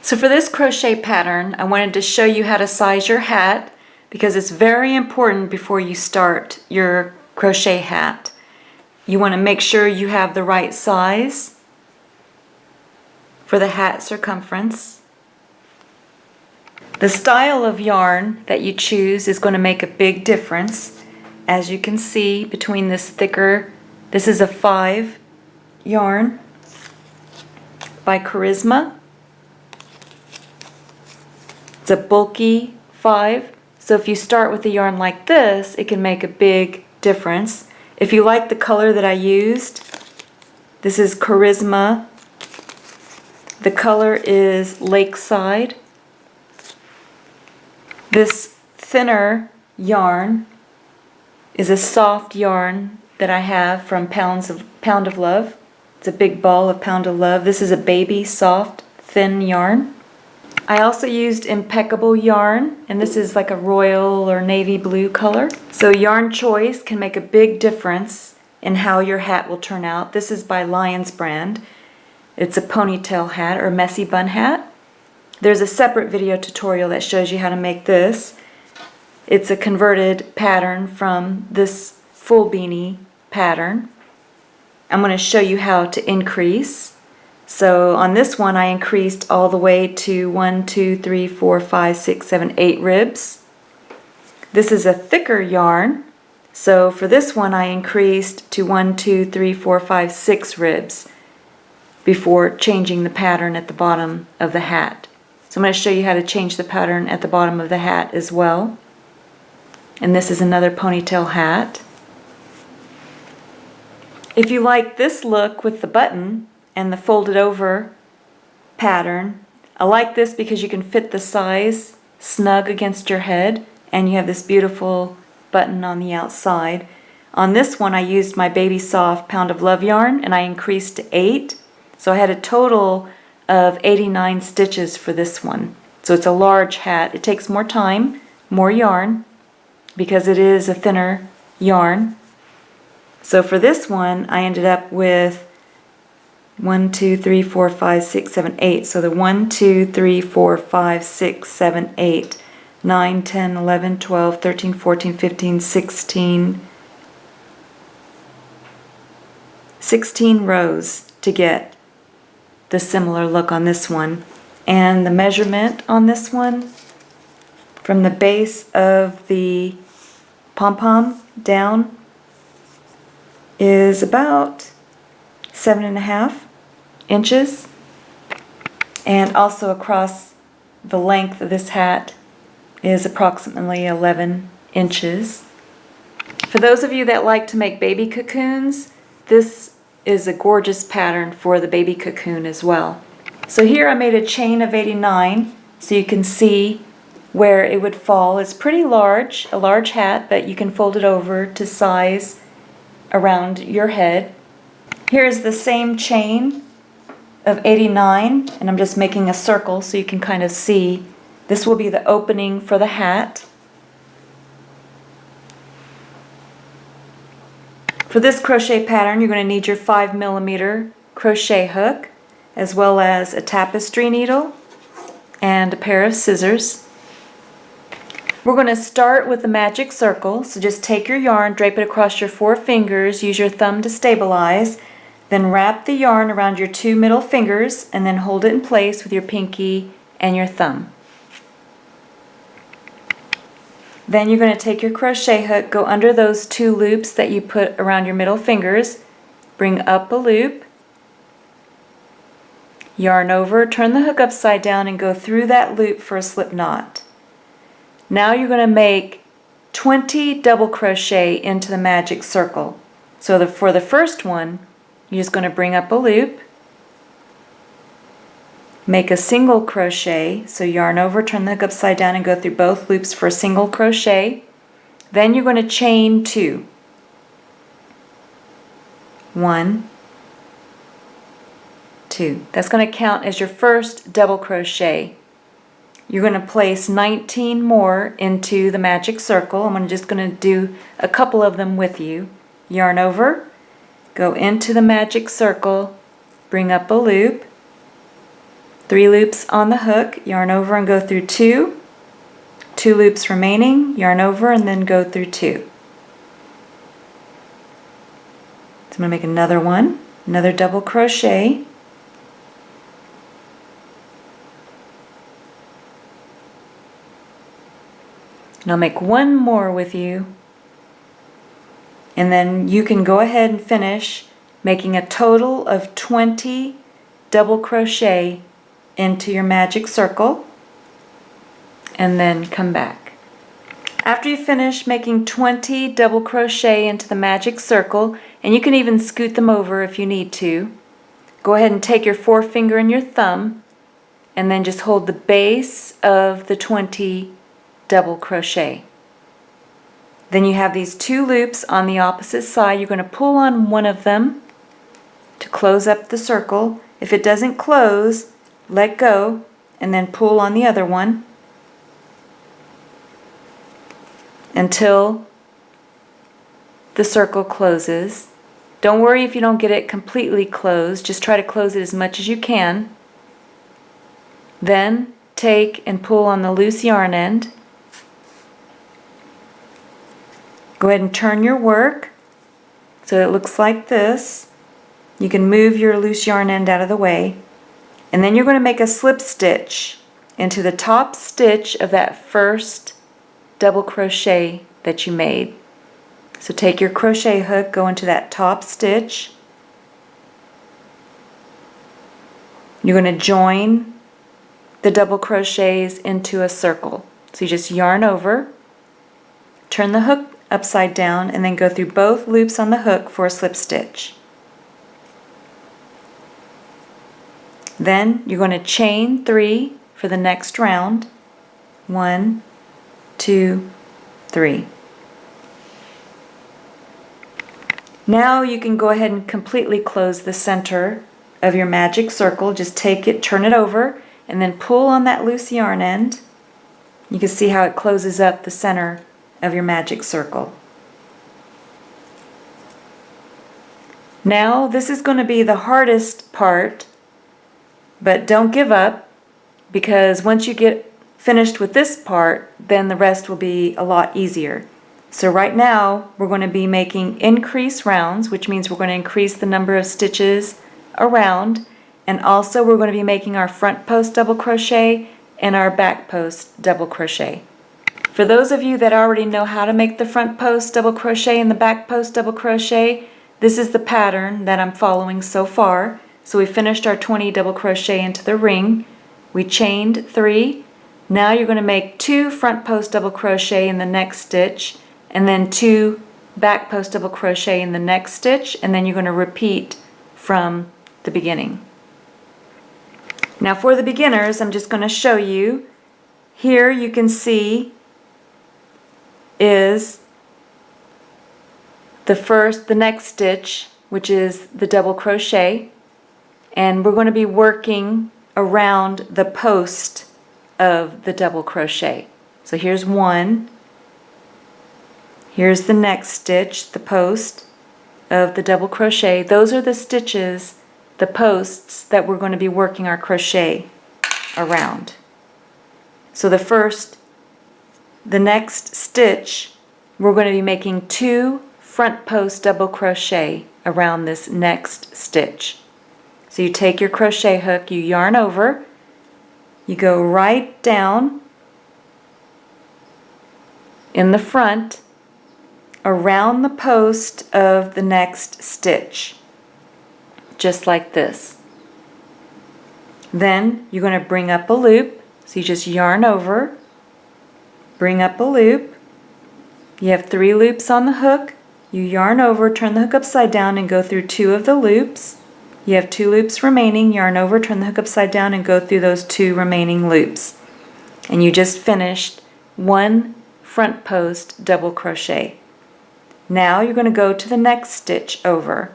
So for this crochet pattern, I wanted to show you how to size your hat because it's very important before you start your crochet hat. You want to make sure you have the right size for the hat circumference. The style of yarn that you choose is going to make a big difference. As you can see, between this thicker, this is a 5 yarn by Charisma. It's a bulky 5, so if you start with a yarn like this, it can make a big difference. If you like the color that I used, this is Charisma. The color is Lakeside. This thinner yarn is a soft yarn that I have from Pound of Love. It's a big ball of Pound of Love. This is a baby soft thin yarn. I also used Impeccable yarn, and this is like a royal or navy blue color. So yarn choice can make a big difference in how your hat will turn out. This is by Lion's brand. It's a ponytail hat or messy bun hat. There's a separate video tutorial that shows you how to make this. It's a converted pattern from this full beanie pattern. I'm going to show you how to increase. So on this one I increased all the way to 1, 2, 3, 4, 5, 6, 7, 8 ribs. This is a thicker yarn, so for this one I increased to 1, 2, 3, 4, 5, 6 ribs before changing the pattern at the bottom of the hat. So I'm going to show you how to change the pattern at the bottom of the hat as well. And this is another ponytail hat. If you like this look with the button and the folded over pattern, I like this because you can fit the size snug against your head and you have this beautiful button on the outside. On this one I used my Baby Soft Pound of Love yarn and I increased to 8, so I had a total of 89 stitches for this one. So it's a large hat. It takes more time, more yarn, because it is a thinner yarn. So for this one I ended up with 1, 2, 3, 4, 5, 6, 7, 8. So the 1, 2, 3, 4, 5, 6, 7, 8, 9, 10, 11, 12, 13, 14, 15, 16 rows to get the similar look on this one. And the measurement on this one, from the base of the pom-pom down, is about 7.5 inches, and also across the length of this hat is approximately 11 inches. For those of you that like to make baby cocoons, this is a gorgeous pattern for the baby cocoon as well. So here I made a chain of 89 so you can see where it would fall. It's pretty large, a large hat, but you can fold it over to size around your head. Here's the same chain of 89, and I'm just making a circle so you can kind of see. This will be the opening for the hat. For this crochet pattern you're going to need your 5mm crochet hook, as well as a tapestry needle and a pair of scissors. We're going to start with the magic circle, so just take your yarn, drape it across your 4 fingers, use your thumb to stabilize, then wrap the yarn around your 2 middle fingers and then hold it in place with your pinky and your thumb. Then you're going to take your crochet hook, go under those 2 loops that you put around your middle fingers, bring up a loop, yarn over, turn the hook upside down and go through that loop for a slip knot. Now you're going to make 20 double crochet into the magic circle. So for the first one, you're just going to bring up a loop, make a single crochet, so yarn over, turn the hook upside down and go through both loops for a single crochet. Then you're going to chain 2. 1, 2. That's going to count as your first double crochet. You're going to place 19 more into the magic circle. I'm just going to do a couple of them with you. Yarn over, go into the magic circle, bring up a loop, 3 loops on the hook, yarn over and go through 2, 2 loops remaining, yarn over and then go through 2. So I'm going to make another one, another double crochet. And I'll make one more with you, and then you can go ahead and finish making a total of 20 double crochet into your magic circle, and then come back. After you finish making 20 double crochet into the magic circle, and you can even scoot them over if you need to, go ahead and take your forefinger and your thumb and then just hold the base of the 20 double crochet. Then you have these 2 loops on the opposite side. You're going to pull on one of them to close up the circle. If it doesn't close, let go and then pull on the other one until the circle closes. Don't worry if you don't get it completely closed. Just try to close it as much as you can. Then take and pull on the loose yarn end. Go ahead and turn your work so it looks like this. You can move your loose yarn end out of the way. And then you're going to make a slip stitch into the top stitch of that first double crochet that you made. So take your crochet hook, go into that top stitch. You're going to join the double crochets into a circle. So you just yarn over, turn the hook upside down, and then go through both loops on the hook for a slip stitch. Then you're going to chain 3 for the next round. 1, 2, 3. Now you can go ahead and completely close the center of your magic circle. Just take it, turn it over, and then pull on that loose yarn end. You can see how it closes up the center of your magic circle. Now this is going to be the hardest part, but don't give up, because once you get finished with this part, then the rest will be a lot easier. So right now we're going to be making increase rounds, which means we're going to increase the number of stitches around, and also we're going to be making our front post double crochet and our back post double crochet. For those of you that already know how to make the front post double crochet and the back post double crochet, this is the pattern that I'm following so far. So we finished our 20 double crochet into the ring. We chained 3. Now you're going to make 2 front post double crochet in the next stitch, and then 2 back post double crochet in the next stitch, and then you're going to repeat from the beginning. Now for the beginners, I'm just going to show you. Here you can see is the next stitch, which is the double crochet, and we're going to be working around the post of the double crochet. So here's 1, here's the next stitch, the post of the double crochet. Those are the stitches, the posts that we're going to be working our crochet around. So the next stitch, we're going to be making 2 front post double crochet around this next stitch. So you take your crochet hook, you yarn over, you go right down in the front around the post of the next stitch, just like this. Then you're going to bring up a loop, so you just yarn over, bring up a loop. You have 3 loops on the hook. You yarn over, turn the hook upside down, and go through 2 of the loops. You have 2 loops remaining. Yarn over, turn the hook upside down, and go through those 2 remaining loops. And you just finished 1 front post double crochet. Now you're going to go to the next stitch over.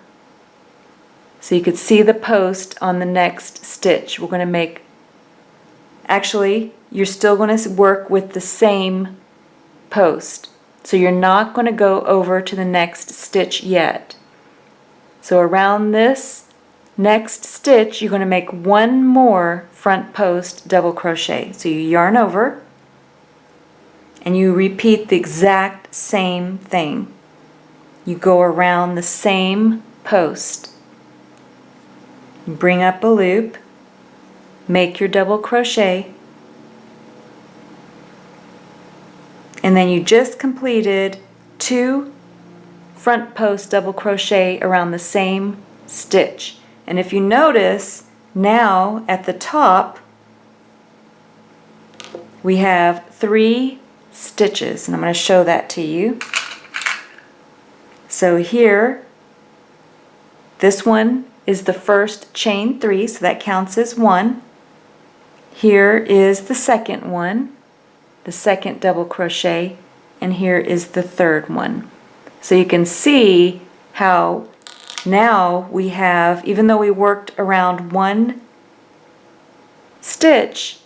So you could see the post on the next stitch. We're going to make, actually, you're still going to work with the same post. So you're not going to go over to the next stitch yet. So around this next stitch, you're going to make one more front post double crochet. So you yarn over and you repeat the exact same thing. You go around the same post, bring up a loop, make your double crochet, and then you just completed 2 front post double crochet around the same stitch. And if you notice, now at the top we have 3 stitches, and I'm going to show that to you. So here, this one is the first chain 3, so that counts as 1. Here is the second one, the second double crochet, and here is the third one. So you can see how now we have, even though we worked around 1 stitch,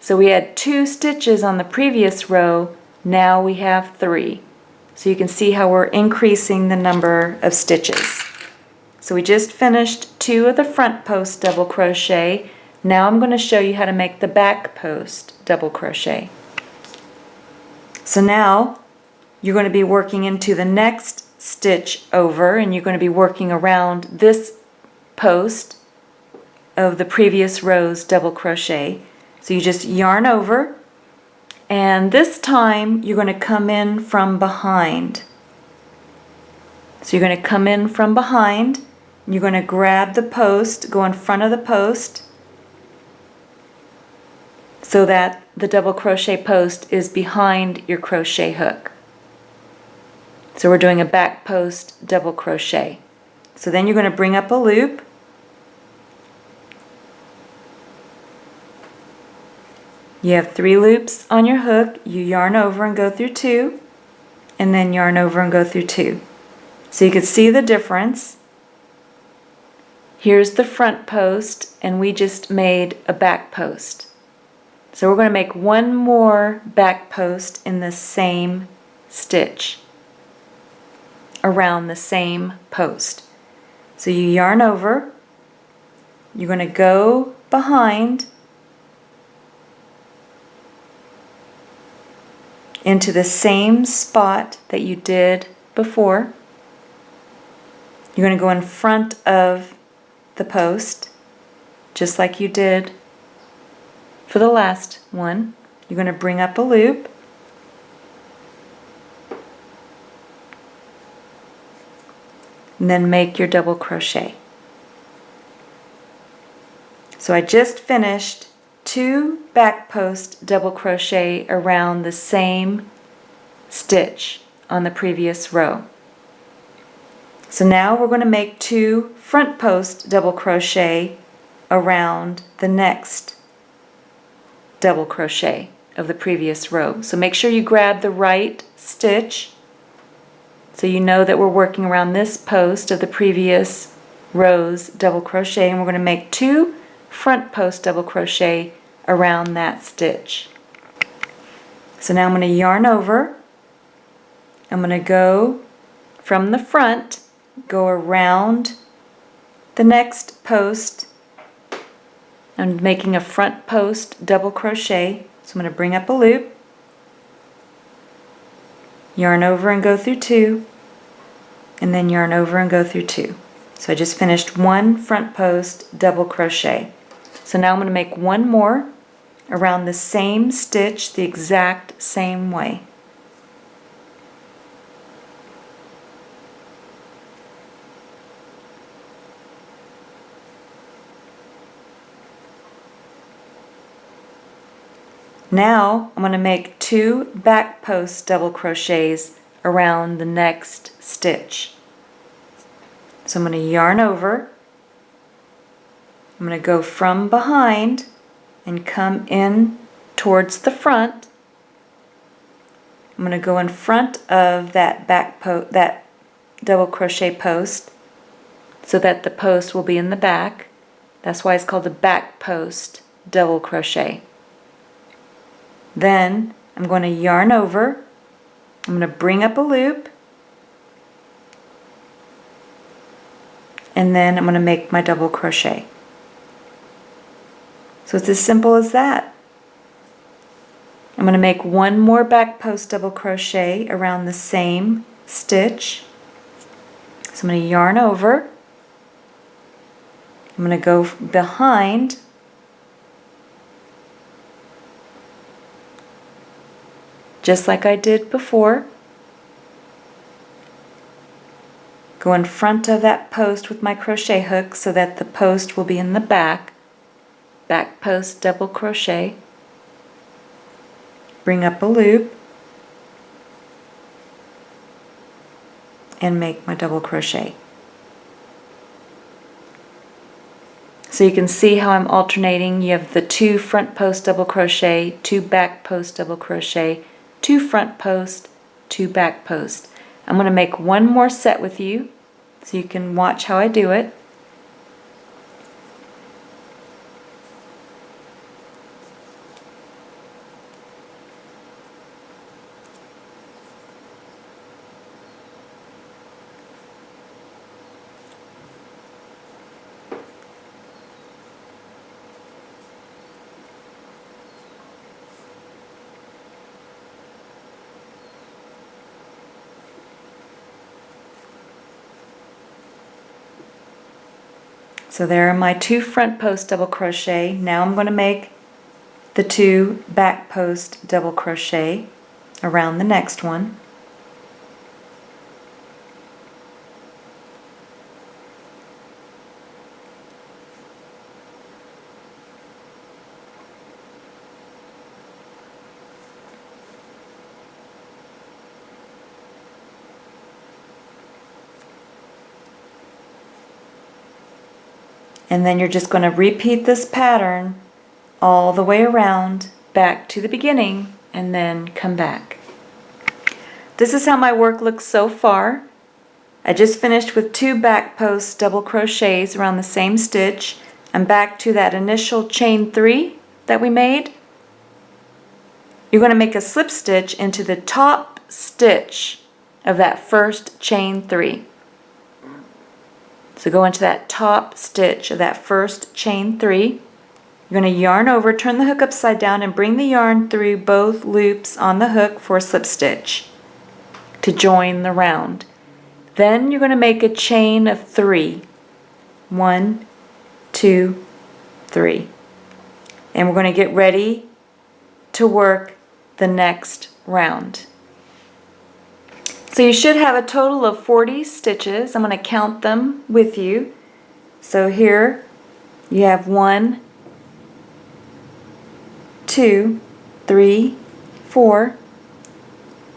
so we had 2 stitches on the previous row, now we have 3. So you can see how we're increasing the number of stitches. So we just finished 2 of the front post double crochet. Now I'm going to show you how to make the back post double crochet. So now you're going to be working into the next stitch over, and you're going to be working around this post of the previous row's double crochet. So you just yarn over, and this time you're going to come in from behind. So you're going to come in from behind, you're going to grab the post, go in front of the post so that the double crochet post is behind your crochet hook. So we're doing a back post double crochet. So then you're going to bring up a loop, you have 3 loops on your hook, you yarn over and go through 2, and then yarn over and go through 2. So you can see the difference. Here's the front post, and we just made a back post. So we're going to make one more back post in the same stitch around the same post. So you yarn over, you're going to go behind into the same spot that you did before. You're going to go in front of the post just like you did for the last one. You're going to bring up a loop, and then make your double crochet. So I just finished 2 back post double crochet around the same stitch on the previous row. So now we're going to make 2 front post double crochet around the next double crochet of the previous row. So make sure you grab the right stitch so you know that we're working around this post of the previous row's double crochet, and we're going to make 2 front post double crochet around that stitch. So now I'm going to yarn over, I'm going to go from the front, go around the next post. I'm making a front post double crochet, so I'm going to bring up a loop, yarn over and go through 2, and then yarn over and go through 2. So I just finished 1 front post double crochet. So now I'm going to make one more around the same stitch the exact same way. Now I'm going to make 2 back post double crochets around the next stitch. So I'm going to yarn over, I'm going to go from behind and come in towards the front. I'm going to go in front of that that double crochet post so that the post will be in the back. That's why it's called a back post double crochet. Then I'm going to yarn over, I'm going to bring up a loop, and then I'm going to make my double crochet. So it's as simple as that. I'm going to make one more back post double crochet around the same stitch. So I'm going to yarn over. I'm going to go behind just like I did before. Go in front of that post with my crochet hook so that the post will be in the back. Back post double crochet. Bring up a loop and make my double crochet. So you can see how I'm alternating. You have the 2 front post double crochet, 2 back post double crochet, 2 front post, 2 back post. I'm going to make one more set with you so you can watch how I do it. So there are my 2 front post double crochet. Now I'm going to make the 2 back post double crochet around the next one. And then you're just going to repeat this pattern all the way around, back to the beginning, and then come back. This is how my work looks so far. I just finished with 2 back post double crochets around the same stitch. I'm back to that initial chain 3 that we made. You're going to make a slip stitch into the top stitch of that first chain 3. So go into that top stitch of that first chain 3. You're going to yarn over, turn the hook upside down, and bring the yarn through both loops on the hook for a slip stitch to join the round. Then you're going to make a chain of 3. 1, 2, 3. And we're going to get ready to work the next round. So you should have a total of 40 stitches. I'm going to count them with you. So here you have 1, 2, 3, 4,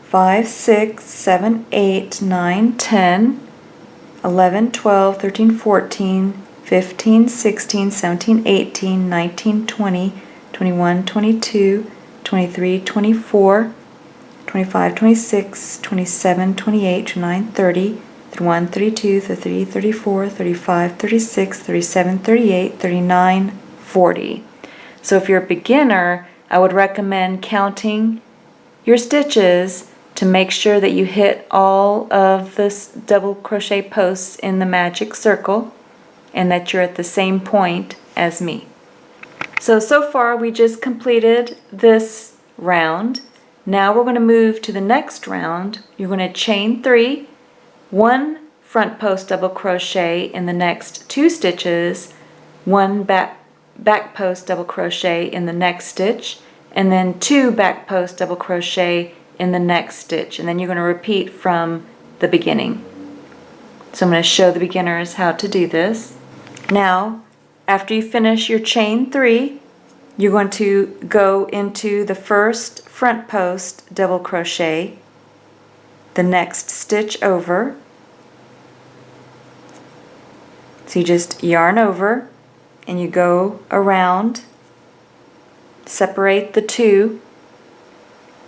5, 6, 7, 8, 9, 10, 11, 12, 13, 14, 15, 16, 17, 18, 19, 20, 21, 22, 23, 24, 25, 26, 27, 28, 29, 30, 31, 32, 33, 34, 35, 36, 37, 38, 39, 40. So if you're a beginner, I would recommend counting your stitches to make sure that you hit all of the double crochet posts in the magic circle and that you're at the same point as me. So far we just completed this round. Now we're going to move to the next round. You're going to chain 3, 1 front post double crochet in the next 2 stitches, 1 back post double crochet in the next stitch, and then 2 back post double crochet in the next stitch. And then you're going to repeat from the beginning. So I'm going to show the beginners how to do this. Now, after you finish your chain 3, you're going to go into the first front post double crochet, the next stitch over. So you just yarn over and you go around, separate the 2.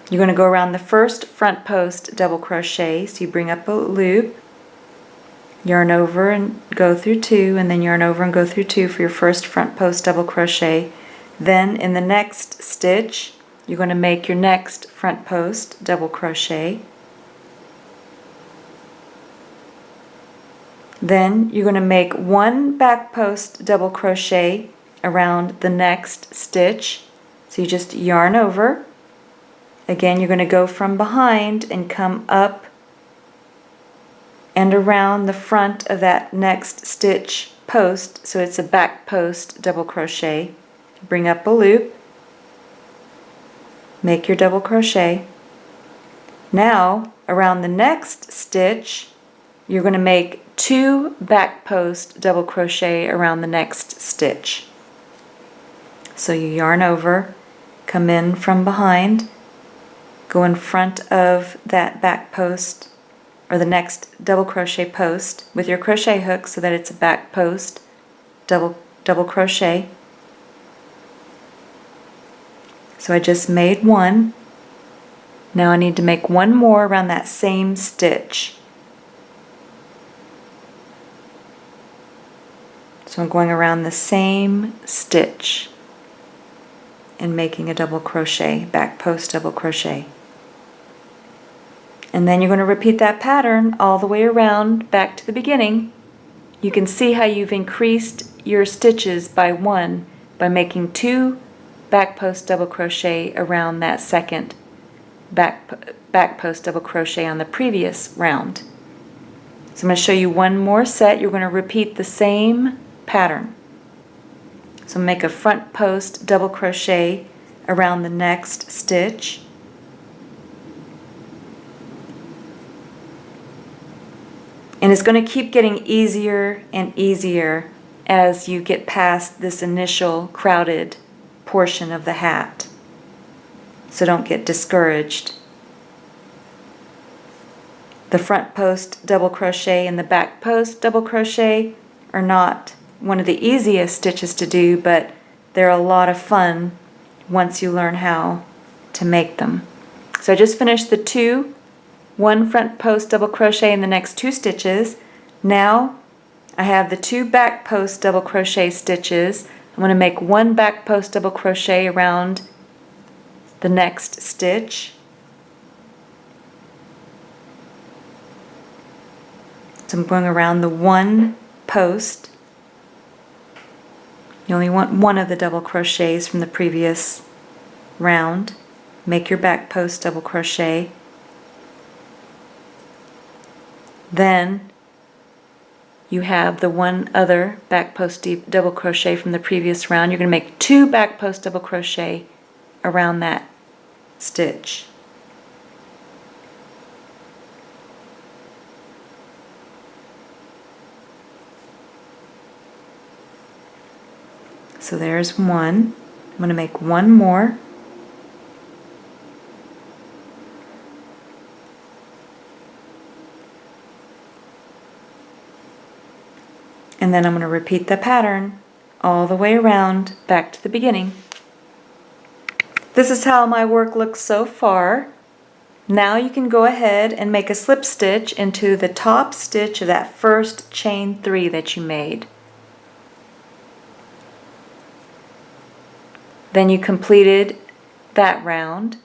You're going to go around the first front post double crochet, so you bring up a loop, yarn over and go through 2, and then yarn over and go through 2 for your first front post double crochet. Then in the next stitch, you're going to make your next front post double crochet. Then you're going to make one back post double crochet around the next stitch. So you just yarn over. Again, you're going to go from behind and come up and around the front of that next stitch post, so it's a back post double crochet. Bring up a loop, make your double crochet. Now around the next stitch you're going to make 2 back post double crochet around the next stitch. So you yarn over, come in from behind, go in front of that back post or the next double crochet post with your crochet hook so that it's a back post double crochet. So I just made one. Now I need to make one more around that same stitch. So I'm going around the same stitch and making a double crochet, back post double crochet. And then you're going to repeat that pattern all the way around back to the beginning. You can see how you've increased your stitches by 1 by making 2 back post double crochet around that second back post double crochet on the previous round. So I'm going to show you one more set. You're going to repeat the same pattern. So make a front post double crochet around the next stitch. And it's going to keep getting easier and easier as you get past this initial crowded portion of the hat. So don't get discouraged. The front post double crochet and the back post double crochet are not one of the easiest stitches to do, but they're a lot of fun once you learn how to make them. So I just finished the 1 front post double crochet in the next 2 stitches. Now I have the 2 back post double crochet stitches. I'm going to make 1 back post double crochet around the next stitch. So I'm going around the 1 post. You only want 1 of the double crochets from the previous round. Make your back post double crochet. Then you have the 1 other back post double crochet from the previous round. You're going to make 2 back post double crochet around that stitch. So there's 1. I'm going to make 1 more. And then I'm going to repeat the pattern all the way around back to the beginning. This is how my work looks so far. Now you can go ahead and make a slip stitch into the top stitch of that first chain 3 that you made. Then you completed that round.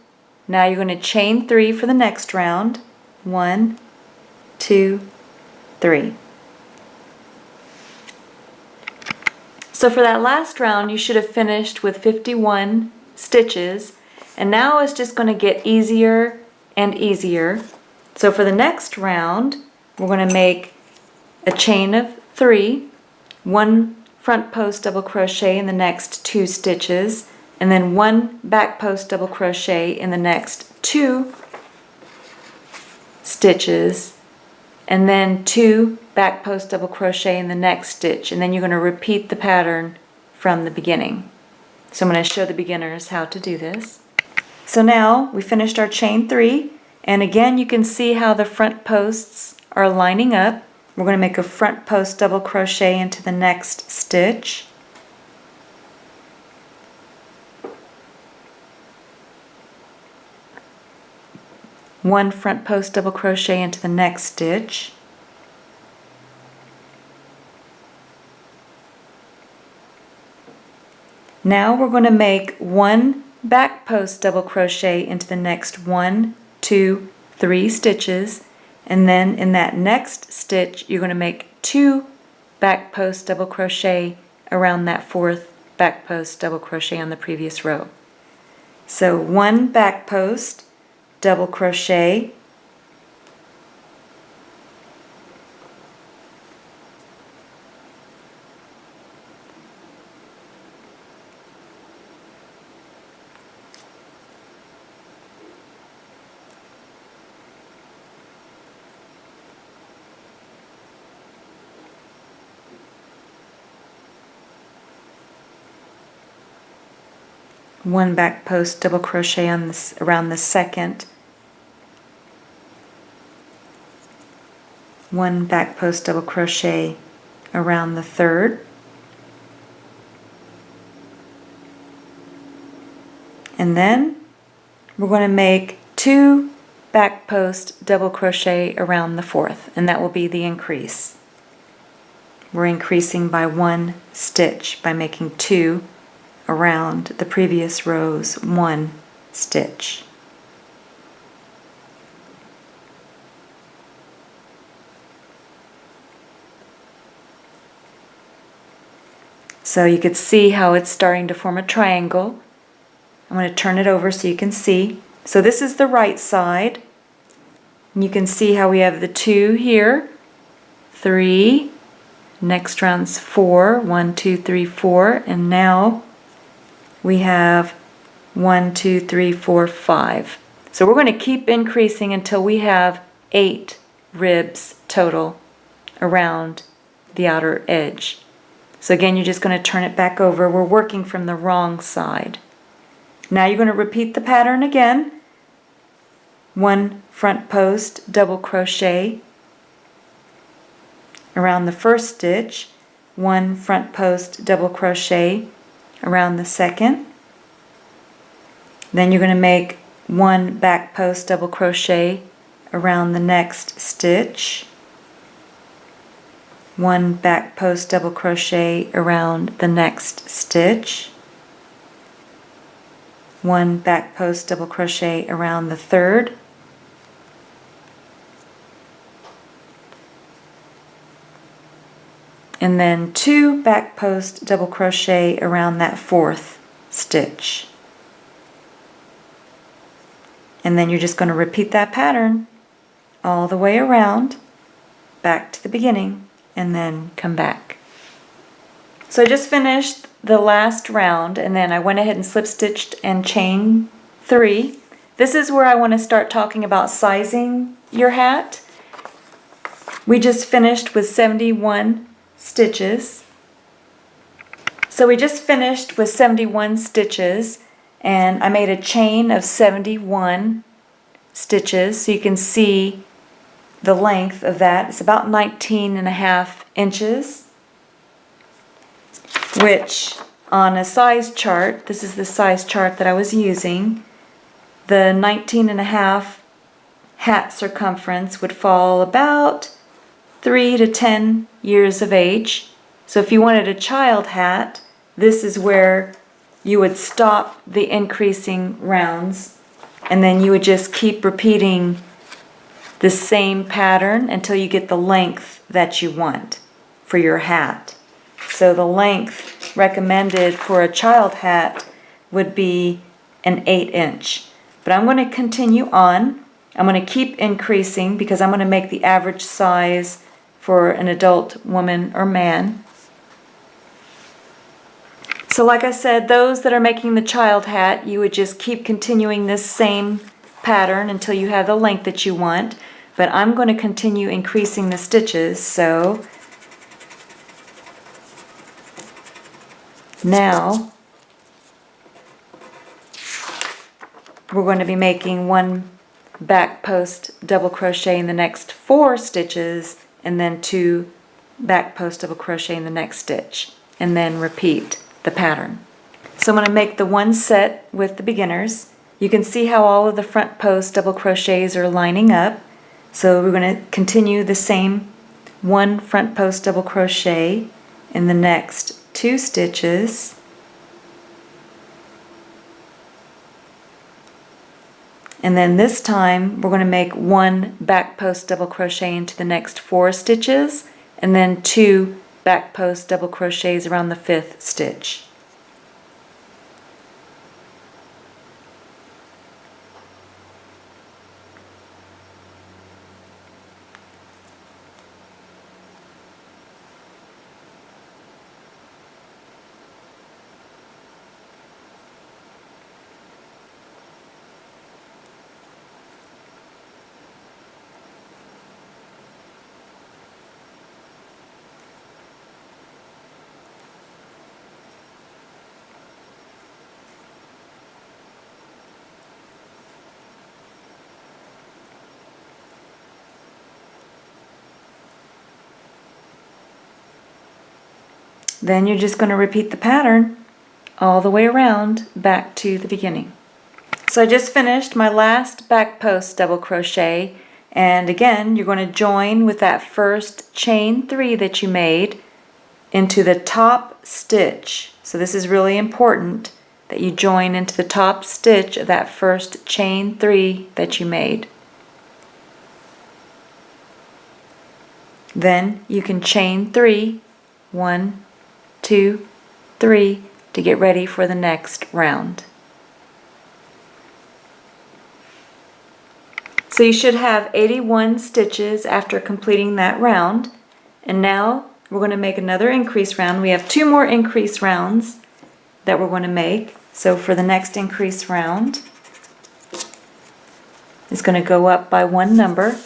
Now you're going to chain 3 for the next round. 1, 2, 3. So for that last round you should have finished with 51 stitches, and now it's just going to get easier and easier. So for the next round we're going to make a chain of 3, 1 front post double crochet in the next 2 stitches, and then 1 back post double crochet in the next 2 stitches, and then 2 back post double crochet in the next stitch, and then you're going to repeat the pattern from the beginning. So I'm going to show the beginners how to do this. So now we finished our chain 3, and again you can see how the front posts are lining up. We're going to make a front post double crochet into the next stitch. One front post double crochet into the next stitch. Now we're going to make 1 back post double crochet into the next 1, 2, 3 stitches, And then in that next stitch, you're going to make 2 back post double crochet around that 4th back post double crochet on the previous row. So 1 back post double crochet, one back post double crochet on this around the 2nd, 1 back post double crochet around the 3rd, and then we're going to make 2 back post double crochet around the 4th, and that will be the increase. We're increasing by 1 stitch by making 2 around the previous row's 1 stitch. So you could see how it's starting to form a triangle. I'm going to turn it over so you can see. So this is the right side. And you can see how we have the 2 here, 3, next round's 4, 1, 2, 3, 4, and now we have 1, 2, 3, 4, 5. So we're going to keep increasing until we have 8 ribs total around the outer edge. So again, you're just going to turn it back over. We're working from the wrong side. Now you're going to repeat the pattern again. 1 front post double crochet around the 1st stitch, 1 front post double crochet around the 2nd. Then you're going to make 1 back post double crochet around the next stitch, 1 back post double crochet around the next stitch, 1 back post double crochet around the 3rd, and then 2 back post double crochet around that 4th stitch. And then you're just going to repeat that pattern all the way around, back to the beginning, and then come back. So I just finished the last round, and then I went ahead and slip stitched and chain 3. This is where I want to start talking about sizing your hat. We just finished with 71 stitches. So we just finished with 71 stitches, and I made a chain of 71 stitches, so you can see the length of that. It's about 19.5 inches, which on a size chart, this is the size chart that I was using, the 19.5 hat circumference would fall about 3 to 10 years of age. So if you wanted a child hat, this is where you would stop the increasing rounds, and then you would just keep repeating the same pattern until you get the length that you want for your hat. So the length recommended for a child hat would be an 8-inch. But I'm going to continue on. I'm going to keep increasing because I'm going to make the average size for an adult woman or man. So like I said, those that are making the child hat, you would just keep continuing this same pattern until you have the length that you want. But I'm going to continue increasing the stitches, so now we're going to be making 1 back post double crochet in the next 4 stitches, and then 2 back post double crochet in the next stitch, and then repeat the pattern. So I'm going to make the one set with the beginners. You can see how all of the front post double crochets are lining up. So we're going to continue the same 1 front post double crochet in the next 2 stitches, And then this time we're going to make 1 back post double crochet into the next 4 stitches, and then 2 back post double crochets around the 5th stitch. Then you're just going to repeat the pattern all the way around back to the beginning. So I just finished my last back post double crochet, and again you're going to join with that first chain 3 that you made into the top stitch. So this is really important that you join into the top stitch of that first chain 3 that you made. Then you can chain 3, 1, 2, 3 to get ready for the next round. So you should have 81 stitches after completing that round, and now we're going to make another increase round. We have 2 more increase rounds that we're going to make. So for the next increase round, it's going to go up by 1 number.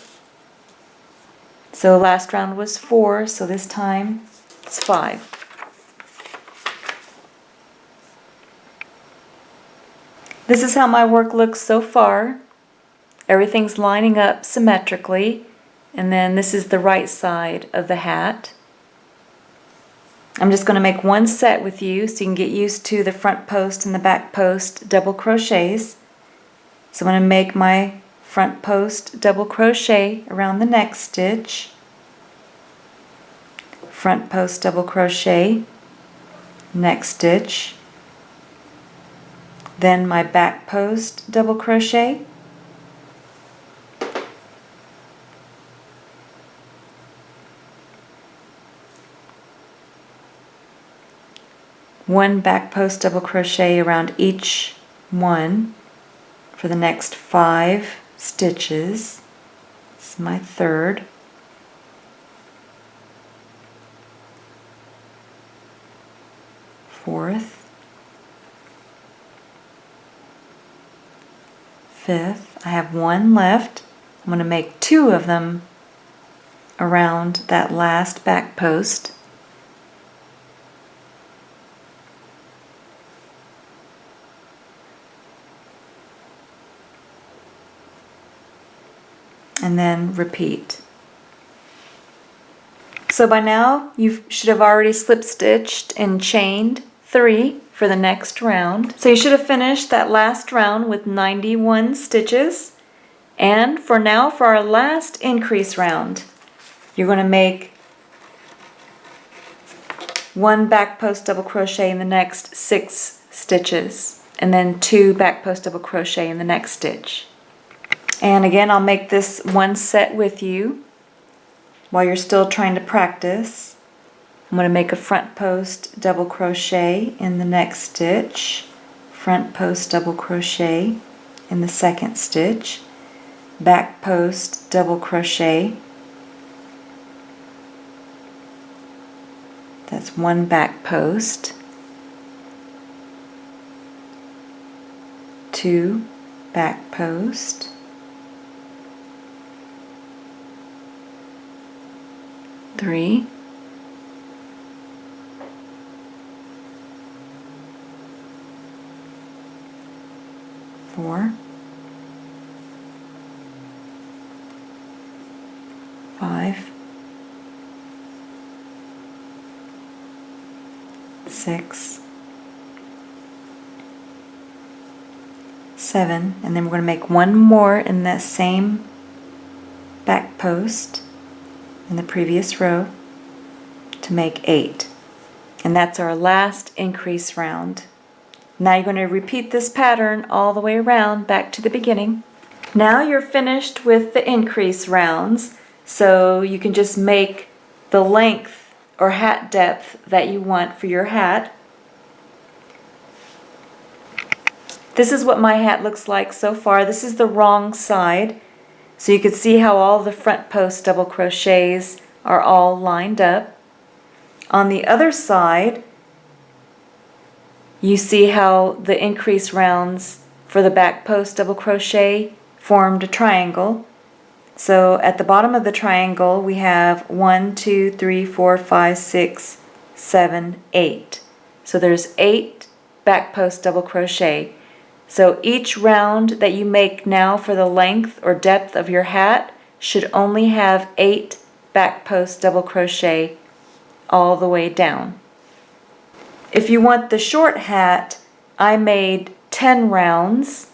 So last round was 4, so this time it's 5. This is how my work looks so far. Everything's lining up symmetrically, and then this is the right side of the hat. I'm just going to make 1 set with you so you can get used to the front post and the back post double crochets. So I'm going to make my front post double crochet around the next stitch, front post double crochet, next stitch, then my back post double crochet, one back post double crochet around each one for the next 5 stitches. This is my 3rd. Fourth, 5th. I have 1 left. I'm going to make 2 of them around that last back post. And then repeat. So by now you should have already slip stitched and chained 3 for the next round. So you should have finished that last round with 91 stitches. And for now, for our last increase round, you're going to make 1 back post double crochet in the next 6 stitches, and then 2 back post double crochet in the next stitch. And again, I'll make this 1 set with you while you're still trying to practice. I'm going to make a front post double crochet in the next stitch, front post double crochet in the 2nd stitch, back post double crochet. That's 1 back post, 2 back post, 3, 4, 5, 6, 7, and then we're going to make 1 more in that same back post in the previous row to make 8. And that's our last increase round. Now you're going to repeat this pattern all the way around back to the beginning. Now you're finished with the increase rounds, so you can just make the length or hat depth that you want for your hat. This is what my hat looks like so far. This is the wrong side, so you can see how all the front post double crochets are all lined up. On the other side, you see how the increase rounds for the back post double crochet formed a triangle. So at the bottom of the triangle we have 1, 2, 3, 4, 5, 6, 7, 8. So there's 8 back post double crochet. So each round that you make now for the length or depth of your hat should only have 8 back post double crochet all the way down. If you want the short hat, I made 10 rounds,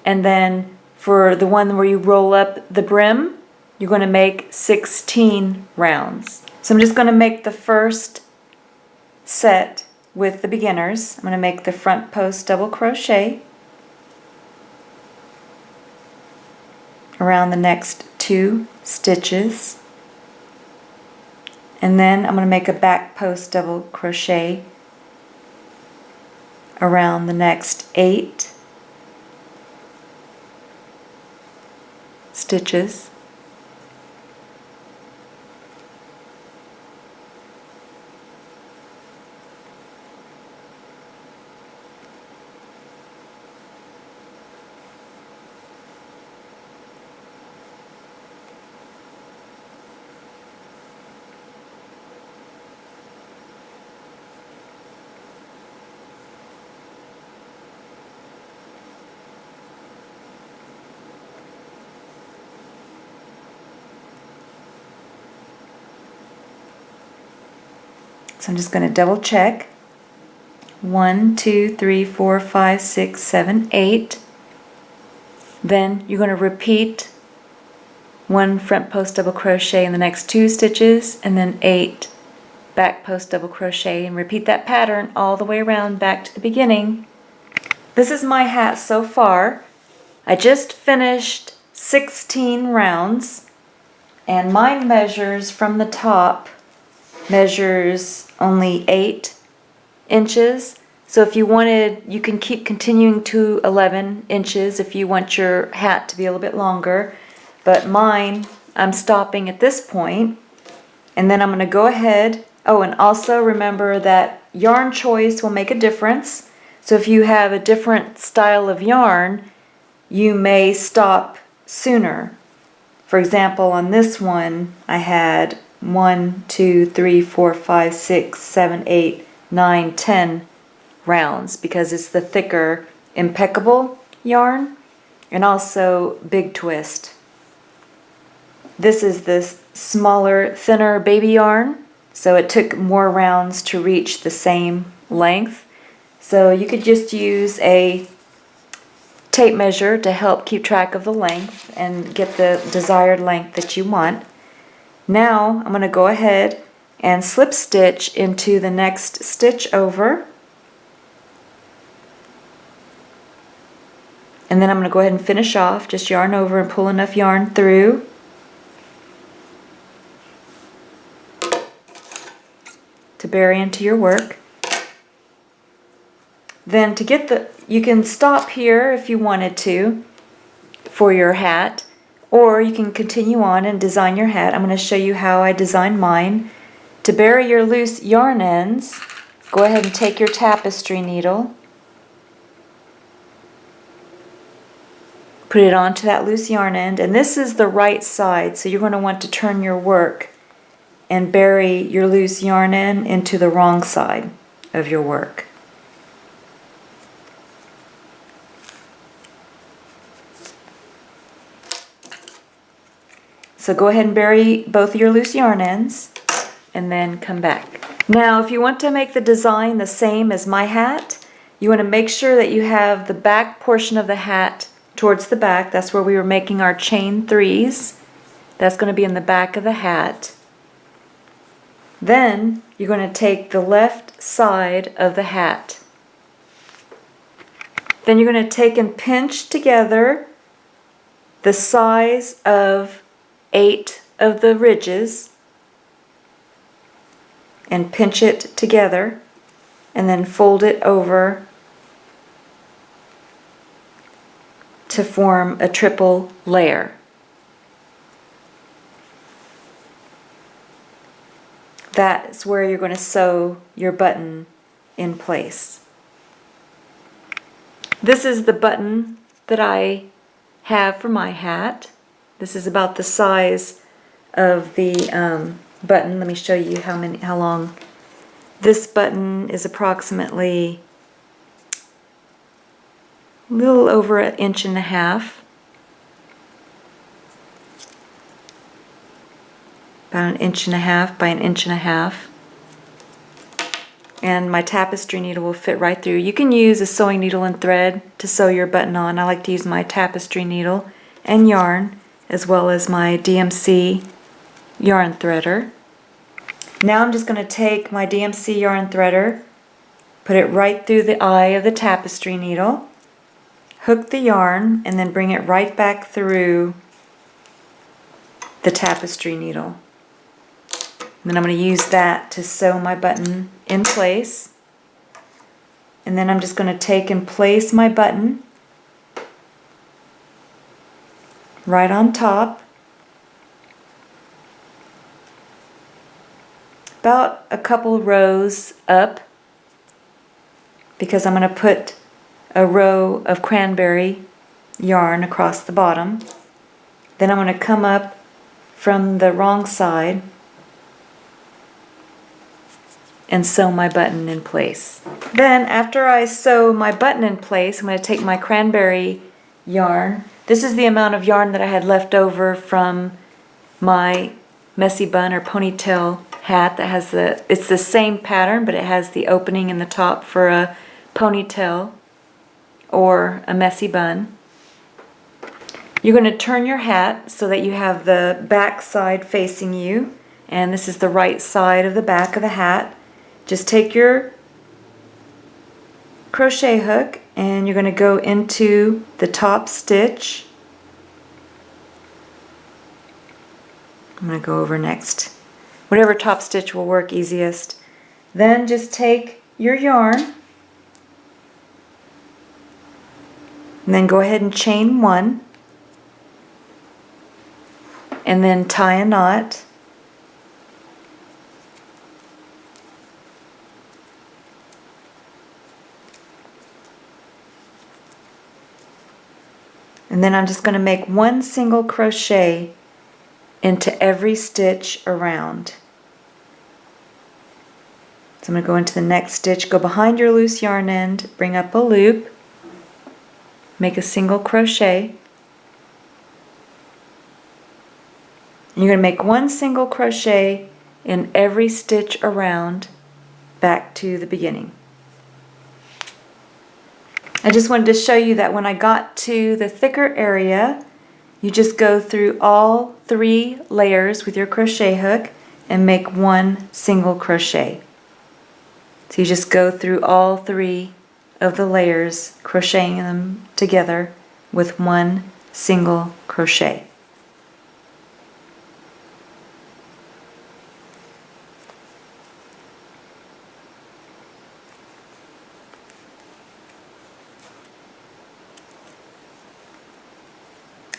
and then for the one where you roll up the brim, you're going to make 16 rounds. So I'm just going to make the first set with the beginners. I'm going to make the front post double crochet around the next 2 stitches, and then I'm going to make a back post double crochet around the next 8 stitches. So I'm just going to double check. 1, 2, 3, 4, 5, 6, 7, 8. Then you're going to repeat 1 front post double crochet in the next 2 stitches, and then 8 back post double crochet, and repeat that pattern all the way around back to the beginning. This is my hat so far. I just finished 16 rounds, and mine measures from the top measures only 8 inches. So if you wanted, you can keep continuing to 11 inches if you want your hat to be a little bit longer. But mine, I'm stopping at this point, and then I'm going to go ahead. Oh, and also remember that yarn choice will make a difference. So if you have a different style of yarn, you may stop sooner. For example, on this one, I had 1, 2, 3, 4, 5, 6, 7, 8, 9, 10 rounds because it's the thicker impeccable yarn, and also big twist. This is this smaller, thinner baby yarn, so it took more rounds to reach the same length. So you could just use a tape measure to help keep track of the length and get the desired length that you want. Now I'm going to go ahead and slip stitch into the next stitch over, and then I'm going to go ahead and finish off. Just yarn over and pull enough yarn through to bury into your work. Then to get the, you can stop here if you wanted to for your hat, or you can continue on and design your hat. I'm going to show you how I design mine. To bury your loose yarn ends, go ahead and take your tapestry needle, put it onto that loose yarn end, and this is the right side, so you're going to want to turn your work and bury your loose yarn end into the wrong side of your work. So go ahead and bury both of your loose yarn ends and then come back. Now if you want to make the design the same as my hat, you want to make sure that you have the back portion of the hat towards the back. That's where we were making our chain 3s. That's going to be in the back of the hat. Then you're going to take the left side of the hat. Then you're going to take and pinch together the size of 8 of the ridges and pinch it together, and then fold it over to form a triple layer. That's where you're going to sew your button in place. This is the button that I have for my hat. This is about the size of the button. Let me show you how long. This button is approximately a little over 1.5 inches. About 1.5 inches by 1.5 inches. And my tapestry needle will fit right through. You can use a sewing needle and thread to sew your button on. I like to use my tapestry needle and yarn, as well as my DMC yarn threader. Now I'm just going to take my DMC yarn threader, put it right through the eye of the tapestry needle, hook the yarn, and then bring it right back through the tapestry needle. And then I'm going to use that to sew my button in place. And then I'm just going to take and place my button right on top, about a couple rows up, because I'm going to put a row of cranberry yarn across the bottom. Then I'm going to come up from the wrong side and sew my button in place. Then after I sew my button in place, I'm going to take my cranberry yarn. This is the amount of yarn that I had left over from my messy bun or ponytail hat that has it's the same pattern, but it has the opening in the top for a ponytail or a messy bun. You're going to turn your hat so that you have the back side facing you, and this is the right side of the back of the hat. Just take your crochet hook and you're going to go into the top stitch. I'm going to go over next. Whatever top stitch will work easiest. Then just take your yarn and then go ahead and chain 1 and then tie a knot. And then I'm just going to make 1 single crochet into every stitch around. So I'm going to go into the next stitch, go behind your loose yarn end, bring up a loop, make a single crochet. And you're going to make 1 single crochet in every stitch around back to the beginning. I just wanted to show you that when I got to the thicker area, you just go through all 3 layers with your crochet hook and make 1 single crochet. So you just go through all 3 of the layers, crocheting them together with 1 single crochet.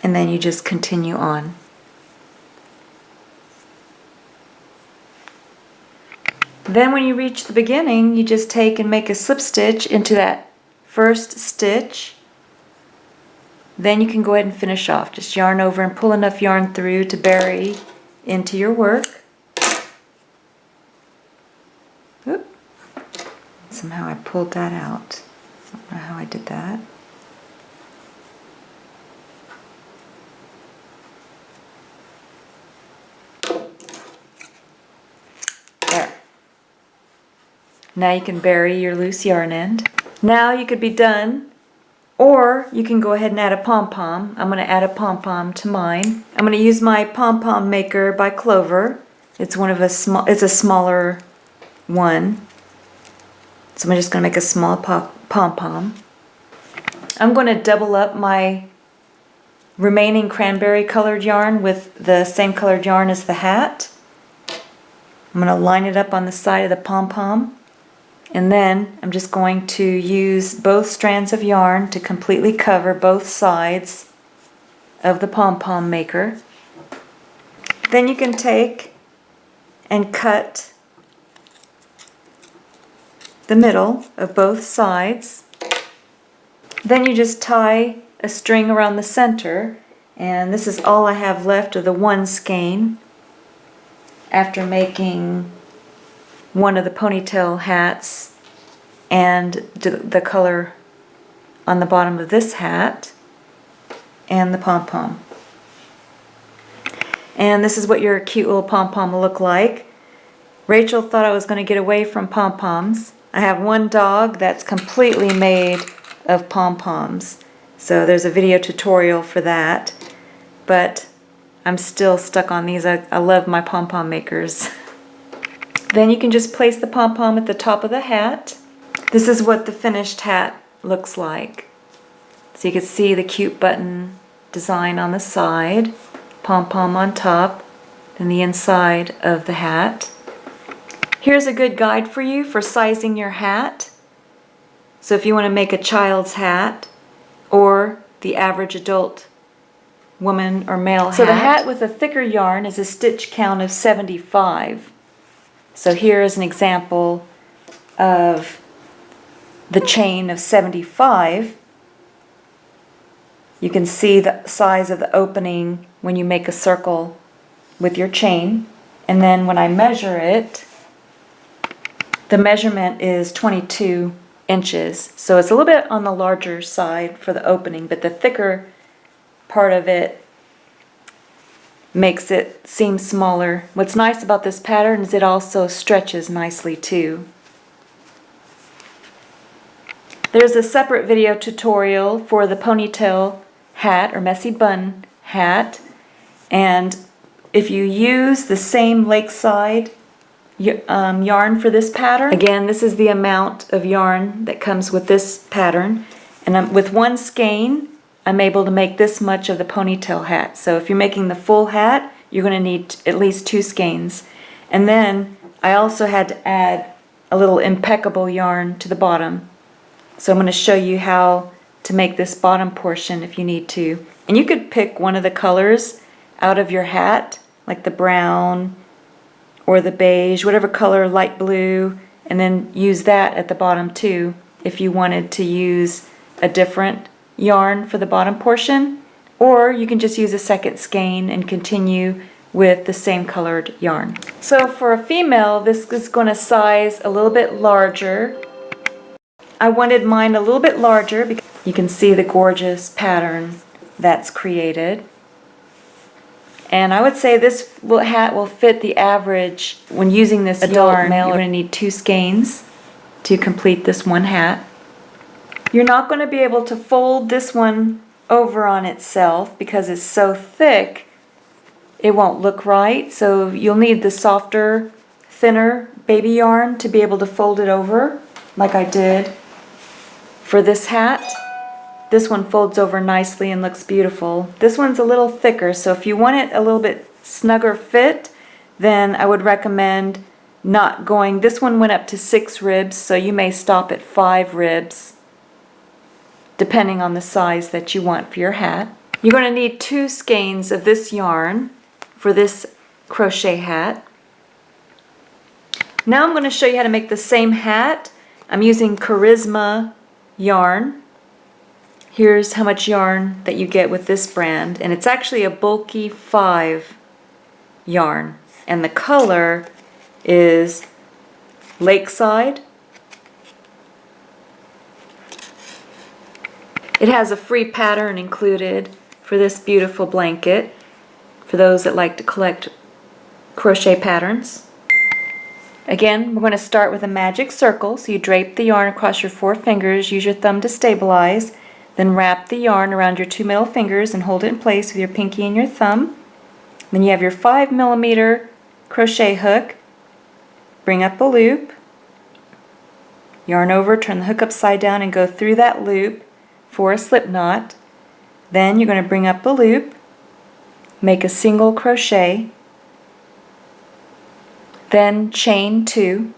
And then you just continue on. Then when you reach the beginning, you just take and make a slip stitch into that first stitch. Then you can go ahead and finish off. Just yarn over and pull enough yarn through to bury into your work. Oop. Somehow I pulled that out. I don't know how I did that. Now you can bury your loose yarn end. Now you could be done, or you can go ahead and add a pom-pom. I'm going to add a pom-pom to mine. I'm going to use my pom-pom maker by Clover. It's it's a smaller one. So I'm just going to make a small pom-pom. I'm going to double up my remaining cranberry colored yarn with the same colored yarn as the hat. I'm going to line it up on the side of the pom-pom, and then I'm just going to use both strands of yarn to completely cover both sides of the pom-pom maker. Then you can take and cut the middle of both sides. Then you just tie a string around the center, and this is all I have left of the one skein after making one of the ponytail hats and the color on the bottom of this hat and the pom-pom. And this is what your cute little pom-pom will look like. Rachel thought I was going to get away from pom-poms. I have one dog that's completely made of pom-poms, so there's a video tutorial for that, but I'm still stuck on these. I love my pom-pom makers. Then you can just place the pom-pom at the top of the hat. This is what the finished hat looks like. So you can see the cute button design on the side, pom-pom on top, and the inside of the hat. Here's a good guide for you for sizing your hat. So if you want to make a child's hat or the average adult woman or male hat. So the hat with a thicker yarn is a stitch count of 75. So here is an example of the chain of 75. You can see the size of the opening when you make a circle with your chain. And then when I measure it, the measurement is 22 inches. So it's a little bit on the larger side for the opening, but the thicker part of it makes it seem smaller. What's nice about this pattern is it also stretches nicely too. There's a separate video tutorial for the ponytail hat or messy bun hat, and if you use the same Lakeside yarn for this pattern, again, this is the amount of yarn that comes with this pattern, and with one skein I'm able to make this much of the ponytail hat. So if you're making the full hat, you're going to need at least 2 skeins. And then I also had to add a little impeccable yarn to the bottom. So I'm going to show you how to make this bottom portion if you need to. And you could pick one of the colors out of your hat, like the brown or the beige, whatever color, light blue, and then use that at the bottom too if you wanted to use a different yarn for the bottom portion, or you can just use a second skein and continue with the same colored yarn. So for a female, this is going to size a little bit larger. I wanted mine a little bit larger because you can see the gorgeous pattern that's created. And I would say this hat will fit the average. When using this adult male, you're going to need 2 skeins to complete this one hat. You're not going to be able to fold this one over on itself because it's so thick it won't look right. So you'll need the softer, thinner baby yarn to be able to fold it over like I did for this hat. This one folds over nicely and looks beautiful. This one's a little thicker, so if you want it a little bit snugger fit, then I would recommend not going. This one went up to 6 ribs, so you may stop at 5 ribs depending on the size that you want for your hat. You're going to need 2 skeins of this yarn for this crochet hat. Now I'm going to show you how to make the same hat. I'm using Charisma yarn. Here's how much yarn that you get with this brand, and it's actually a bulky 5 yarn, and the color is Lakeside. It has a free pattern included for this beautiful blanket for those that like to collect crochet patterns. Again, we're going to start with a magic circle, so you drape the yarn across your 4 fingers, use your thumb to stabilize. Then wrap the yarn around your 2 middle fingers and hold it in place with your pinky and your thumb. Then you have your 5mm crochet hook. Bring up a loop. Yarn over, turn the hook upside down and go through that loop for a slip knot. Then you're going to bring up a loop, make a single crochet, then chain 2.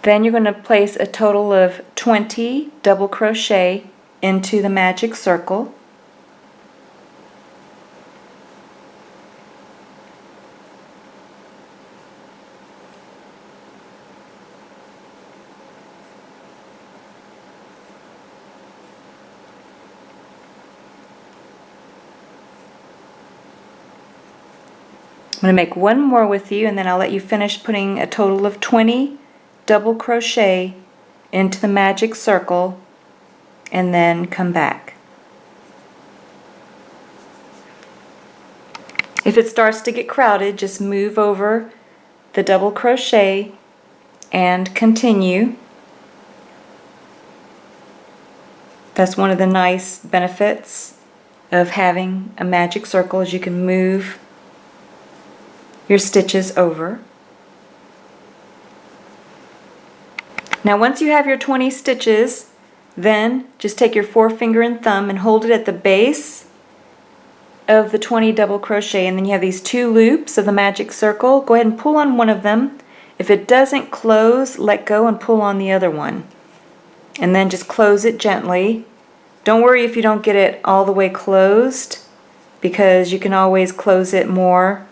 Then you're going to place a total of 20 double crochet into the magic circle. I'm going to make one more with you, and then I'll let you finish putting a total of 20 double crochet into the magic circle, and then come back. If it starts to get crowded, just move over the double crochet and continue. That's one of the nice benefits of having a magic circle, is you can move your stitches over. Now once you have your 20 stitches, then just take your forefinger and thumb and hold it at the base of the 20 double crochet, and then you have these 2 loops of the magic circle. Go ahead and pull on one of them. If it doesn't close, let go and pull on the other one. And then just close it gently. Don't worry if you don't get it all the way closed, because you can always close it more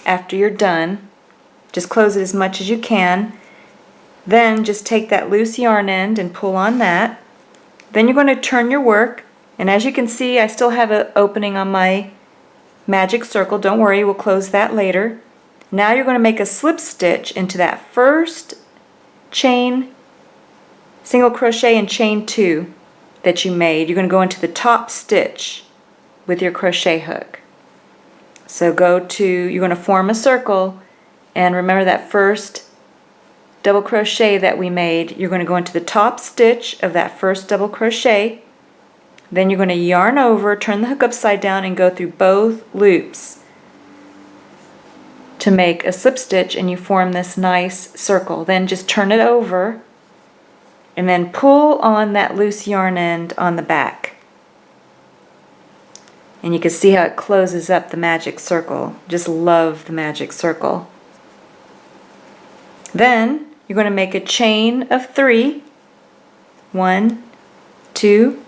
after you're done. Just close it as much as you can. Then just take that loose yarn end and pull on that. Then you're going to turn your work, and as you can see, I still have an opening on my magic circle. Don't worry, we'll close that later. Now you're going to make a slip stitch into that first chain, single crochet and chain 2 that you made. You're going to go into the top stitch with your crochet hook. So you're going to form a circle, and remember that first double crochet that we made, you're going to go into the top stitch of that first double crochet. Then you're going to yarn over, turn the hook upside down, and go through both loops to make a slip stitch, and you form this nice circle. Then just turn it over and then pull on that loose yarn end on the back. And you can see how it closes up the magic circle. Just love the magic circle. Then you're going to make a chain of 3. 1, 2,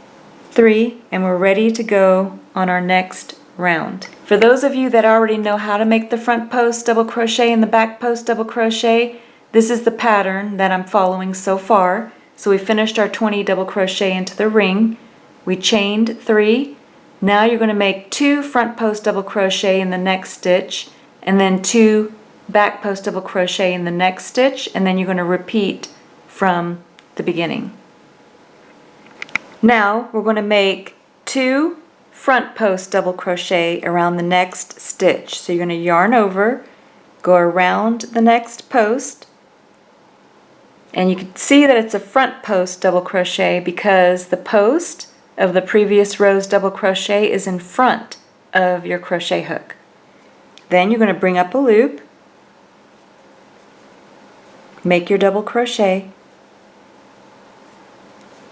3, and we're ready to go on our next round. For those of you that already know how to make the front post double crochet and the back post double crochet, this is the pattern that I'm following so far. So we finished our 20 double crochet into the ring. We chained 3. Now you're going to make 2 front post double crochet in the next stitch, and then 2 back post double crochet in the next stitch, and then you're going to repeat from the beginning. Now we're going to make 2 front post double crochet around the next stitch. So you're going to yarn over, go around the next post, and you can see that it's a front post double crochet because the post of the previous row's double crochet is in front of your crochet hook. Then you're going to bring up a loop, make your double crochet,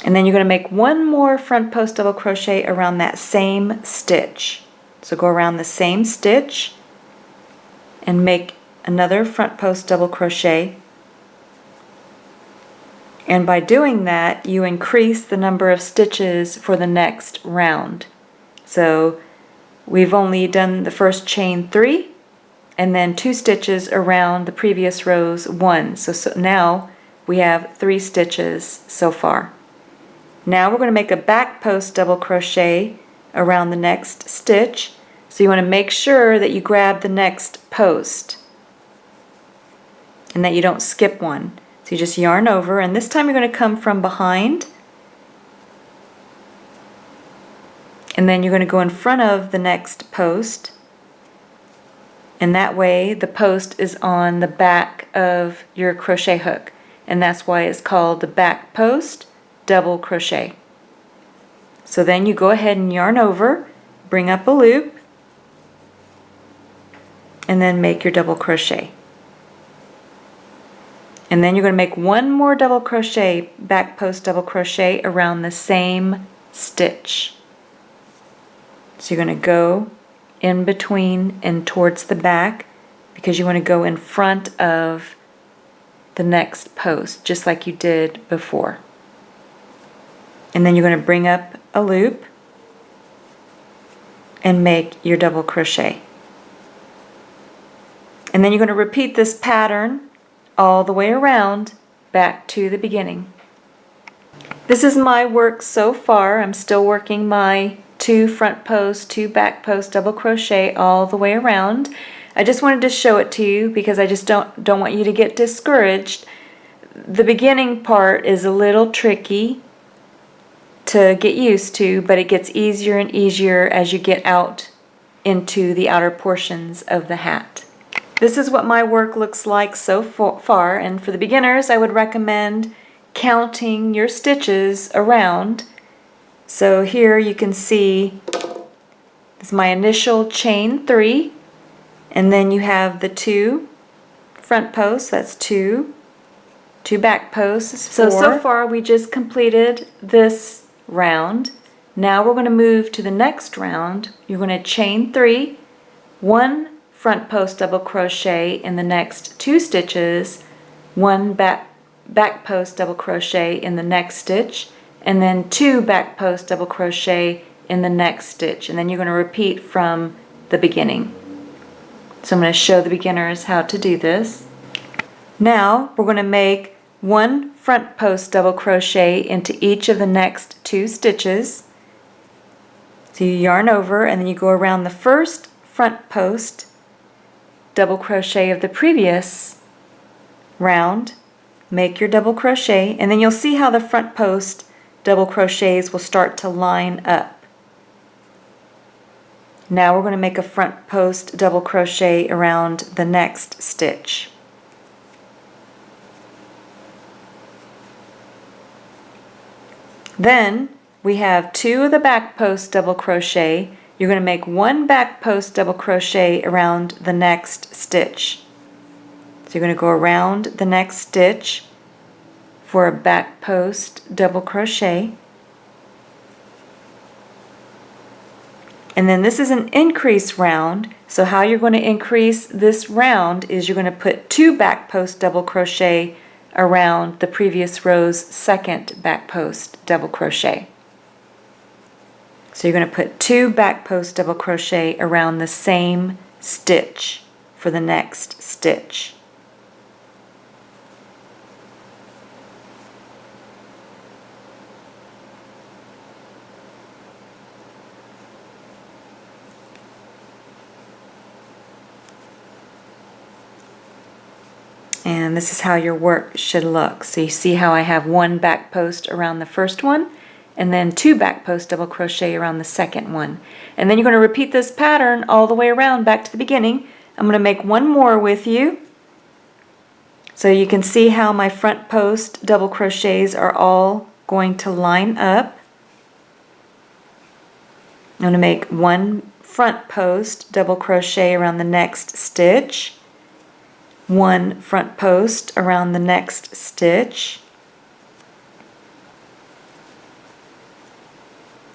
and then you're going to make one more front post double crochet around that same stitch. So go around the same stitch and make another front post double crochet. And by doing that, you increase the number of stitches for the next round. So we've only done the first chain 3 and then 2 stitches around the previous row's 1. So now we have 3 stitches so far. Now we're going to make a back post double crochet around the next stitch. So you want to make sure that you grab the next post and that you don't skip one. So you just yarn over, and this time you're going to come from behind, and then you're going to go in front of the next post, and that way the post is on the back of your crochet hook, and that's why it's called the back post double crochet. So then you go ahead and yarn over, bring up a loop, and then make your double crochet. And then you're going to make one more double crochet, back post double crochet around the same stitch. So you're going to go in between and towards the back because you want to go in front of the next post, just like you did before. And then you're going to bring up a loop and make your double crochet. And then you're going to repeat this pattern all the way around back to the beginning. This is my work so far. I'm still working my 2 front post, 2 back post double crochet all the way around. I just wanted to show it to you because I just don't want you to get discouraged. The beginning part is a little tricky to get used to, but it gets easier and easier as you get out into the outer portions of the hat. This is what my work looks like so far, and for the beginners I would recommend counting your stitches around. So here you can see this is my initial chain 3, and then you have the 2 front posts, that's 2 back posts, 4. So far we just completed this round. Now we're going to move to the next round. You're going to chain 3, 1 front post double crochet in the next 2 stitches, 1 back post double crochet in the next stitch, and then 2 back post double crochet in the next stitch, and then you're going to repeat from the beginning. So I'm going to show the beginners how to do this. Now we're going to make 1 front post double crochet into each of the next 2 stitches. So you yarn over and then you go around the first front post double crochet of the previous round, make your double crochet, and then you'll see how the front post double crochets will start to line up. Now we're going to make a front post double crochet around the next stitch. Then we have 2 of the back post double crochet. You're going to make 1 back post double crochet around the next stitch. So you're going to go around the next stitch for a back post double crochet. And then this is an increase round, so how you're going to increase this round is you're going to put 2 back post double crochet around the previous row's second back post double crochet. So you're going to put 2 back post double crochet around the same stitch for the next stitch. And this is how your work should look. So you see how I have 1 back post around the first one, and then 2 back post double crochet around the second one. And then you're going to repeat this pattern all the way around back to the beginning. I'm going to make 1 more with you. So you can see how my front post double crochets are all going to line up. I'm going to make 1 front post double crochet around the next stitch, 1 front post around the next stitch,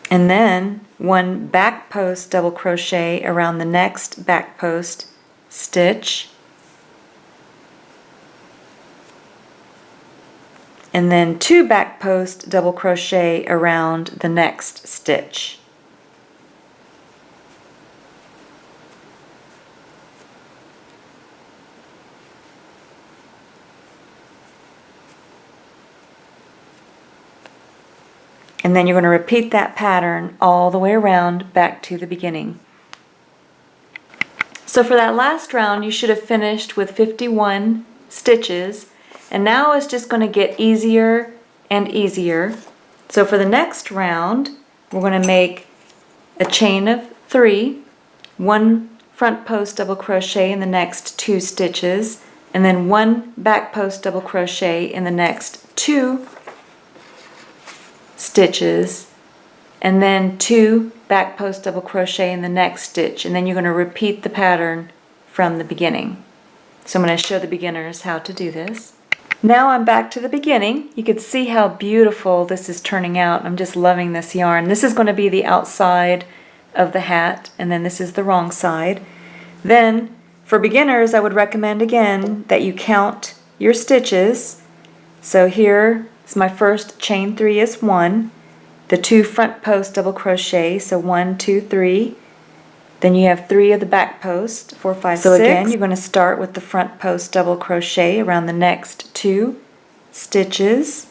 and then 1 back post double crochet around the next back post stitch, and then 2 back post double crochet around the next stitch. And then you're going to repeat that pattern all the way around back to the beginning. So for that last round you should have finished with 51 stitches, and now it's just going to get easier and easier. So for the next round we're going to make a chain of 3, 1 front post double crochet in the next 2 stitches, and then 1 back post double crochet in the next 2 stitches, and then 2 back post double crochet in the next stitch, and then you're going to repeat the pattern from the beginning. So I'm going to show the beginners how to do this. Now I'm back to the beginning. You can see how beautiful this is turning out. I'm just loving this yarn. This is going to be the outside of the hat, and then this is the wrong side. Then for beginners, I would recommend again that you count your stitches. So here is my first chain 3 is 1, the 2 front post double crochet, so 1, 2, 3. Then you have 3 of the back post, 4, 5, 6. So again, you're going to start with the front post double crochet around the next 2 stitches.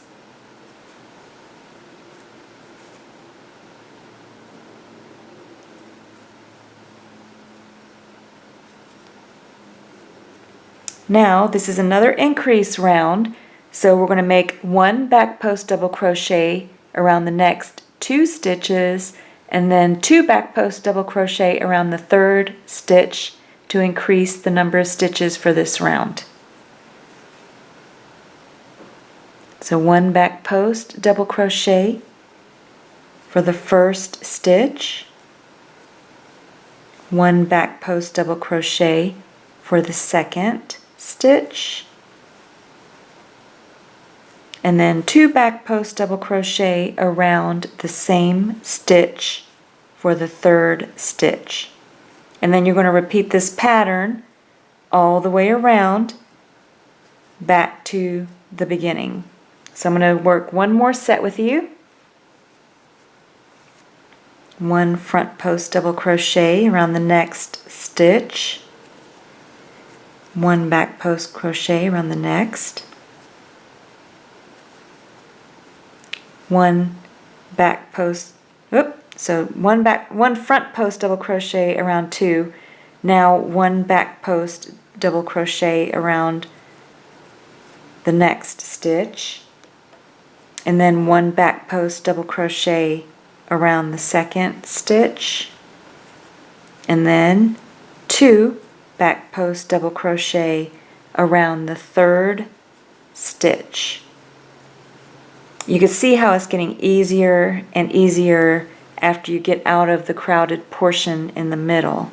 Now this is another increase round, so we're going to make 1 back post double crochet around the next 2 stitches, and then 2 back post double crochet around the 3rd stitch to increase the number of stitches for this round. So 1 back post double crochet for the 1st stitch, 1 back post double crochet for the 2nd stitch, and then 2 back post double crochet around the same stitch for the 3rd stitch. And then you're going to repeat this pattern all the way around back to the beginning. So I'm going to work one more set with you. 1 front post double crochet around the next stitch, 1 back post crochet around the next, 1 back post, so 1 front post double crochet around 2, now 1 back post double crochet around the next stitch, and then 1 back post double crochet around the 2nd stitch, and then 2 back post double crochet around the 3rd stitch. You can see how it's getting easier and easier after you get out of the crowded portion in the middle.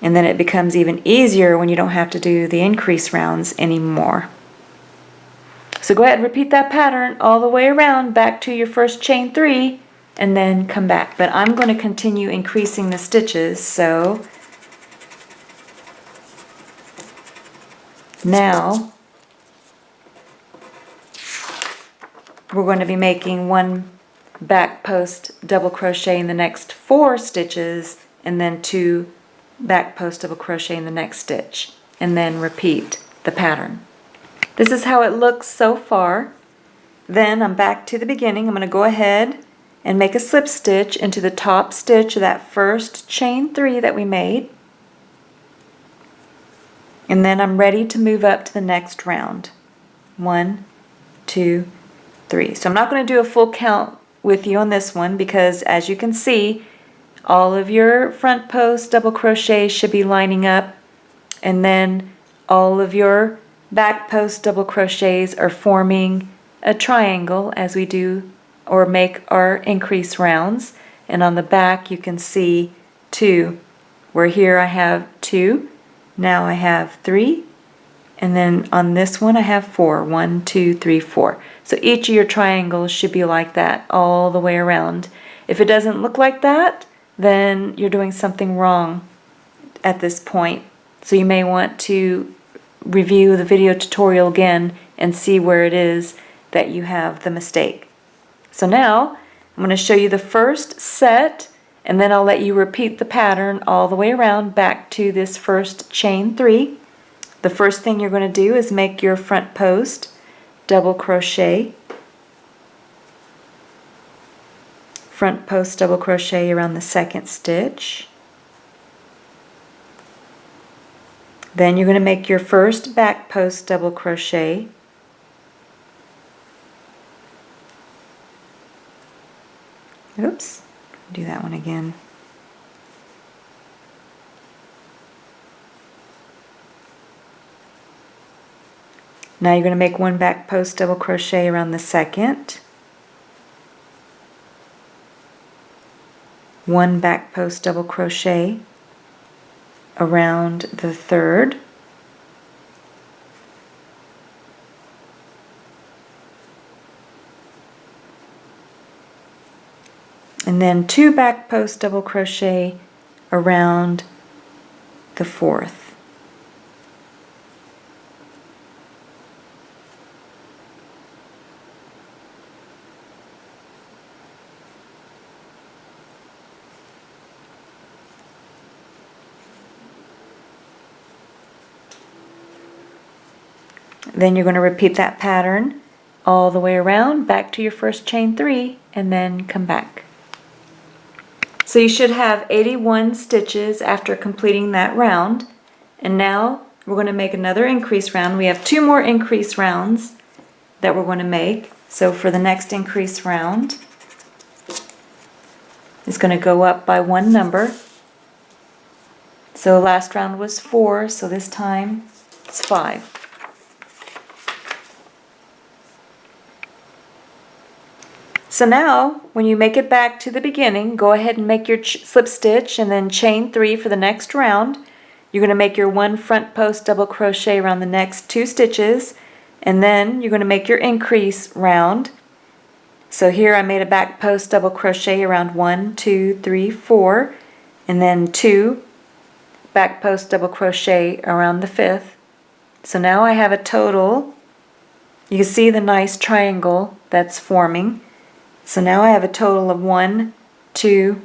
And then it becomes even easier when you don't have to do the increase rounds anymore. So go ahead and repeat that pattern all the way around back to your first chain 3 and then come back. But I'm going to continue increasing the stitches, so now we're going to be making 1 back post double crochet in the next 4 stitches, and then 2 back post double crochet in the next stitch, and then repeat the pattern. This is how it looks so far. Then I'm back to the beginning. I'm going to go ahead and make a slip stitch into the top stitch of that first chain 3 that we made, and then I'm ready to move up to the next round. 1, 2, 3. So I'm not going to do a full count with you on this one because, as you can see, all of your front post double crochets should be lining up, and then all of your back post double crochets are forming a triangle as we do or make our increase rounds. And on the back you can see 2, where here I have 2, now I have 3, and then on this one I have 4. 1, 2, 3, 4. So each of your triangles should be like that all the way around. If it doesn't look like that, then you're doing something wrong at this point. So you may want to review the video tutorial again and see where it is that you have the mistake. So now I'm going to show you the first set, and then I'll let you repeat the pattern all the way around back to this first chain 3. The first thing you're going to do is make your front post double crochet, front post double crochet around the 2nd stitch. Then you're going to make your first back post double crochet, oops, do that one again. Now you're going to make 1 back post double crochet around the 2nd, 1 back post double crochet around the 3rd, and then 2 back post double crochet around the 4th. Then you're going to repeat that pattern all the way around, back to your first chain 3, and then come back. So you should have 81 stitches after completing that round. And now we're going to make another increase round. We have 2 more increase rounds that we're going to make. So for the next increase round, it's going to go up by 1 number. So last round was 4, so this time it's 5. So now, when you make it back to the beginning, go ahead and make your slip stitch and then chain 3 for the next round. You're going to make your 1 front post double crochet around the next 2 stitches, and then you're going to make your increase round. So here I made a back post double crochet around 1, 2, 3, 4, and then 2 back post double crochet around the 5th. So now I have a total, you can see the nice triangle that's forming. So now I have a total of 1, 2,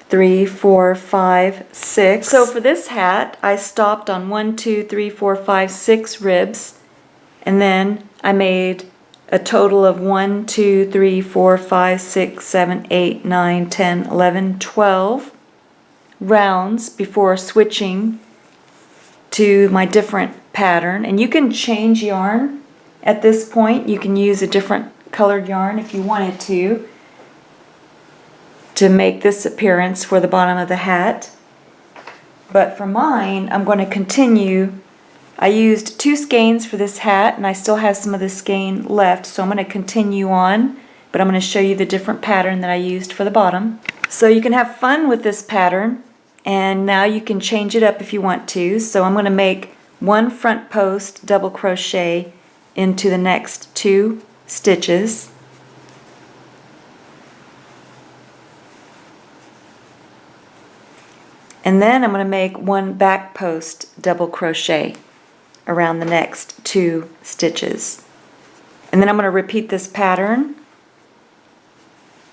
3, 4, 5, 6. So for this hat, I stopped on 1, 2, 3, 4, 5, 6 ribs, and then I made a total of 1, 2, 3, 4, 5, 6, 7, 8, 9, 10, 11, 12 rounds before switching to my different pattern. And you can change yarn at this point. You can use a different colored yarn if you wanted to make this appearance for the bottom of the hat. But for mine, I'm going to continue. I used 2 skeins for this hat, and I still have some of the skein left, so I'm going to continue on, but I'm going to show you the different pattern that I used for the bottom. So you can have fun with this pattern, and now you can change it up if you want to. So I'm going to make 1 front post double crochet into the next 2 stitches. And then I'm going to make 1 back post double crochet around the next 2 stitches. And then I'm going to repeat this pattern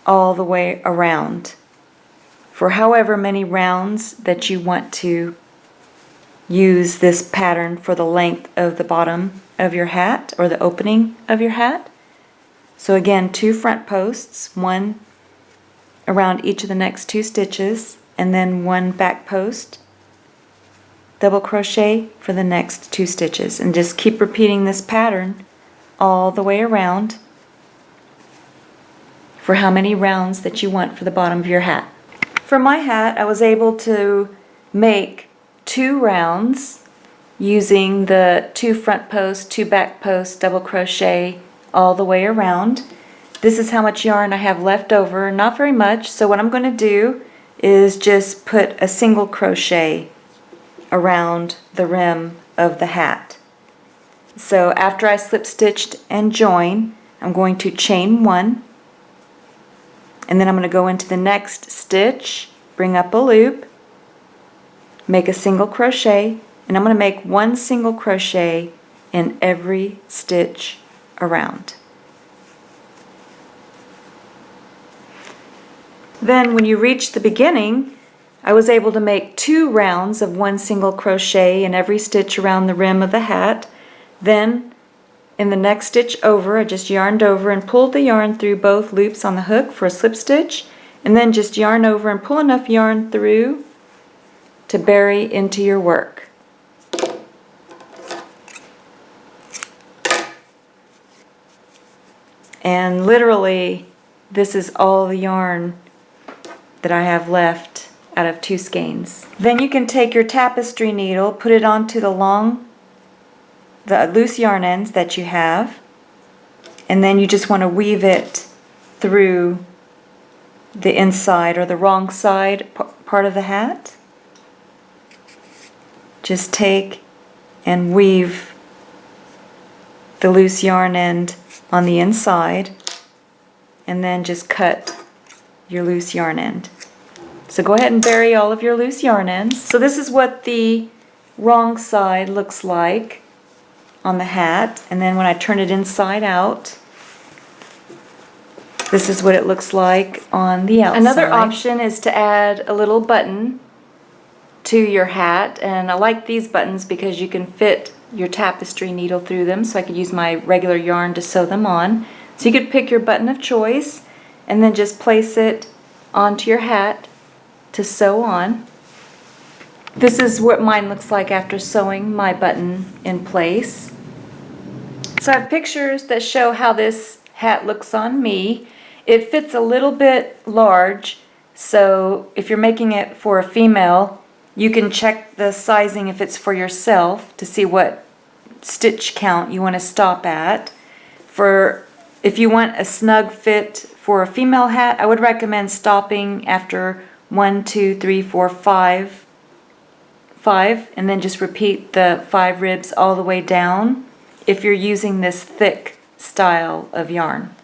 all the way around for however many rounds that you want to use this pattern for the length of the bottom of your hat or the opening of your hat. So again, 2 front posts, 1 around each of the next 2 stitches, and then 1 back post double crochet for the next 2 stitches, and just keep repeating this pattern all the way around for how many rounds that you want for the bottom of your hat. For my hat, I was able to make 2 rounds using the 2 front posts, 2 back posts, double crochet all the way around. This is how much yarn I have left over, not very much, so what I'm going to do is just put a single crochet around the rim of the hat. So after I slip stitched and join, I'm going to chain 1, and then I'm going to go into the next stitch, bring up a loop, make a single crochet, and I'm going to make 1 single crochet in every stitch around. Then when you reach the beginning, I was able to make 2 rounds of 1 single crochet in every stitch around the rim of the hat. Then in the next stitch over, I just yarned over and pulled the yarn through both loops on the hook for a slip stitch, and then just yarn over and pull enough yarn through to bury into your work. And literally, this is all the yarn that I have left out of 2 skeins. Then you can take your tapestry needle, put it onto the loose yarn ends that you have, and then you just want to weave it through the inside or the wrong side part of the hat. Just take and weave the loose yarn end on the inside, and then just cut your loose yarn end. So go ahead and bury all of your loose yarn ends. So this is what the wrong side looks like on the hat, and then when I turn it inside out, this is what it looks like on the outside. Another option is to add a little button to your hat, and I like these buttons because you can fit your tapestry needle through them, so I could use my regular yarn to sew them on. So you could pick your button of choice and then just place it onto your hat to sew on. This is what mine looks like after sewing my button in place. So I have pictures that show how this hat looks on me. It fits a little bit large, so if you're making it for a female, you can check the sizing if it's for yourself to see what stitch count you want to stop at. If you want a snug fit for a female hat, I would recommend stopping after 1, 2, 3, 4, 5, and then just repeat the 5 ribs all the way down if you're using this thick style of yarn.